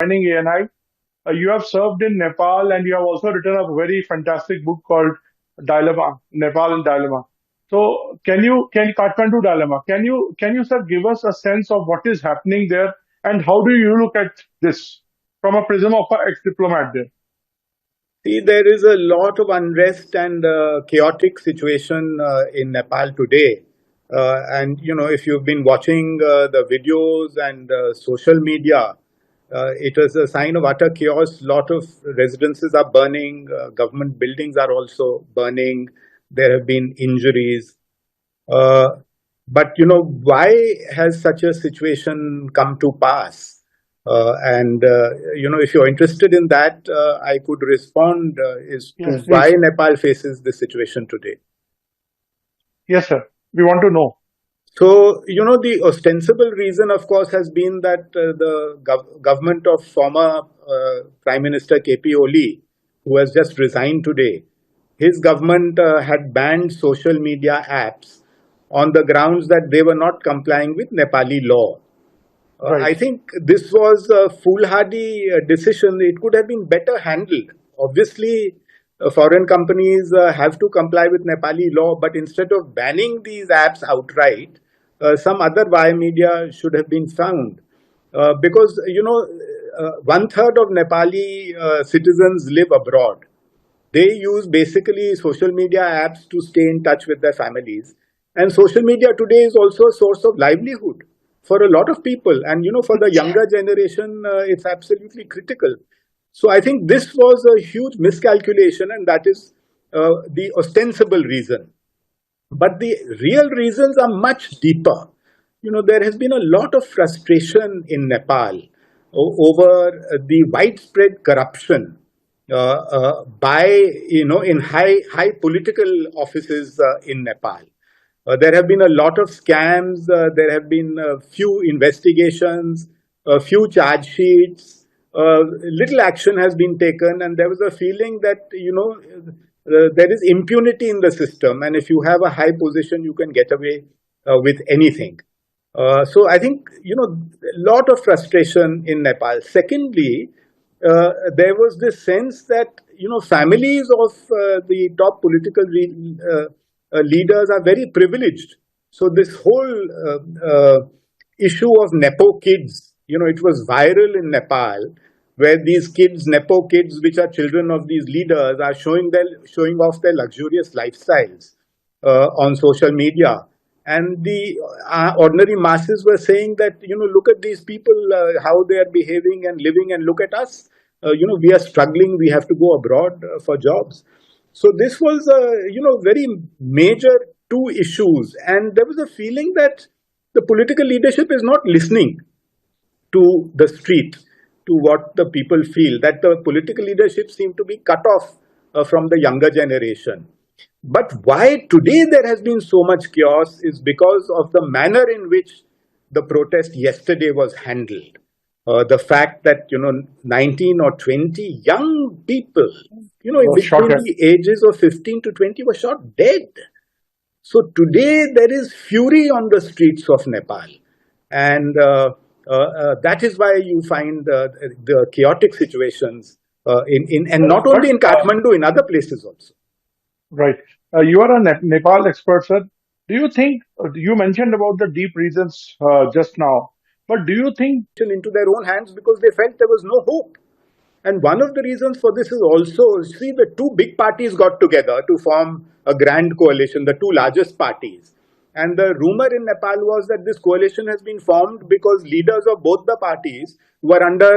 joining ANI. You have served in Nepal and you have also written a very fantastic book called Dilemma, Nepal and Dilemma. So can Kathmandu Dilemma, can you sir give us a sense of what is happening there and how do you look at this from a prism of an ex-diplomat there? See, there is a lot of unrest and chaotic situation in Nepal today. And, if you've been watching the videos and social media, it is a sign of utter chaos. Lot of residences are burning. Government buildings are also burning. There have been injuries. But, why has such a situation come to pass? If you're interested in that, I could respond as to Yes, why please. Nepal faces this situation today. Yes, sir. We want to know. So, the ostensible reason, of course, has been that the government of former Prime Minister KP Oli, who has just resigned today, his government had banned social media apps on the grounds that they were not complying with Nepali law. I Right. think this was a foolhardy decision. It could have been better handled. Obviously, foreign companies have to comply with Nepali law, but instead of banning these apps outright, some other via media should have been found. Because, one third of Nepali citizens live abroad. They use basically social media apps to stay in touch with their families. And social media today is also a source of livelihood for a lot of people. And, for the younger generation, it's absolutely critical. So I think this was a huge miscalculation, and that is the ostensible reason. But the real reasons are much deeper. There has been a lot of frustration in Nepal over the widespread corruption by, in high political offices in Nepal. There have been a lot of scams. There have been a few investigations, a few charge sheets. Little action has been taken, and there was a feeling that there is impunity in the system, and if you have a high position, you can get away with anything. So I think a lot of frustration in Nepal. Secondly, there was this sense that families of the top political leaders are very privileged. So this whole issue of Nepo kids, it was viral in Nepal, where these kids, Nepo kids, which are children of these leaders, are showing off their luxurious lifestyles on social media. And the ordinary masses were saying that, look at these people, how they are behaving and living, and look at us. We are struggling. We have to go abroad for jobs. So this was, very major two issues. And there was a feeling that the political leadership is not listening to the street, to what the people feel, that the political leadership seemed to be cut off from the younger generation. But why today there has been so much chaos is because of the manner in which the protest yesterday was handled. The fact that 19 or 20 young people between the ages of 15 to 20 were shot dead. So today there is fury on the streets of Nepal, and that is why you find the chaotic situations and not only in Kathmandu, in other places also. Right. You are a Nepal expert, sir. Do you think you mentioned about the deep reasons just now? But do you think into their own hands because they felt there was no hope? And one of the reasons for this is also, see, the two big parties got together to form a grand coalition, the two largest parties. And the rumor in Nepal was that this coalition has been formed because leaders of both the parties were under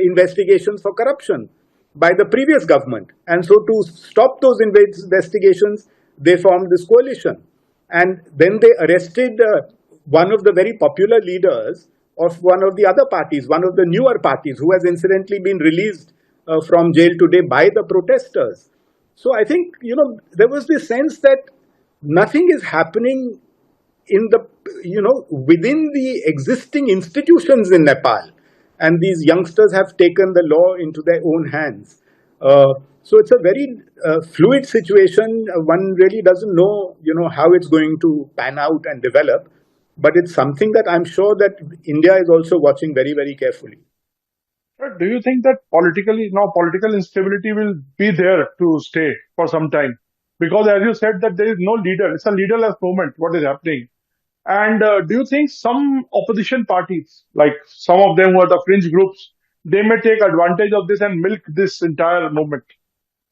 investigations for corruption by the previous government. And so to stop those investigations, they formed this coalition. And then they arrested one of the very popular leaders of one of the other parties, one of the newer parties, who has incidentally been released from jail today by the protesters. So I think, there was this sense that nothing is happening in the, within the existing institutions in Nepal. And these youngsters have taken the law into their own hands. So it's a very fluid situation. One really doesn't know, how it's going to pan out and develop. But it's something that I'm sure that India is also watching very, very carefully. But do you think that politically now political instability will be there to stay for some time? Because as you said that there is no leader, it's a leaderless movement. What is happening? And do you think some opposition parties, like some of them who are the fringe groups, they may take advantage of this and milk this entire movement?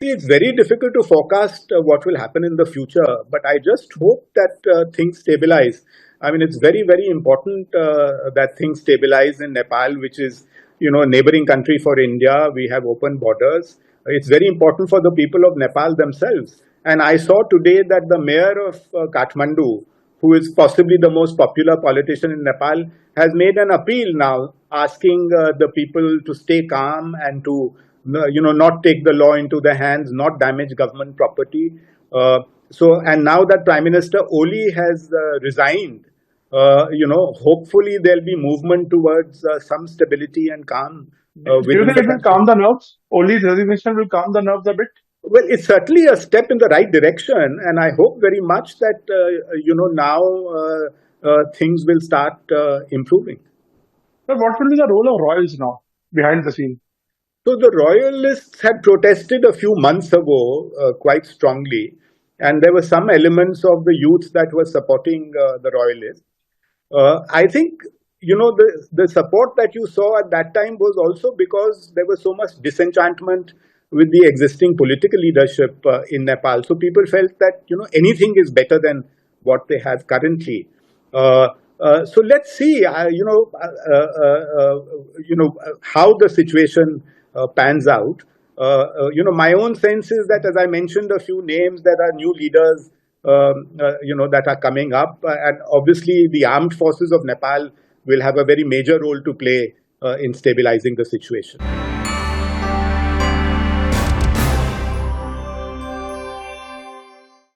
See, it's very difficult to forecast what will happen in the future, but I just hope that things stabilize. I mean, it's very, very important that things stabilize in Nepal, which is, a neighboring country for India. We have open borders. It's very important for the people of Nepal themselves. And I saw today that the mayor of Kathmandu, who is possibly the most popular politician in Nepal, has made an appeal now asking the people to stay calm and to not take the law into their hands, not damage government property. And now that Prime Minister Oli has resigned, hopefully there'll be movement towards some stability and calm Do you within think the it will country. calm the nerves? Oli's resignation will calm the nerves a bit? Well, it's certainly a step in the right direction, and I hope very much that now things will start improving. But what will be the role of royals now behind the scene? So the royalists had protested a few months ago quite strongly, and there were some elements of the youth that were supporting the royalists. I think the support that you saw at that time was also because there was so much disenchantment with the existing political leadership in Nepal. So people felt that anything is better than what they have currently. So let's see, how the situation pans out. My own sense is that, as I mentioned, a few names, there are new leaders, that are coming up, and obviously the armed forces of Nepal will have a very major role to play in stabilizing the situation.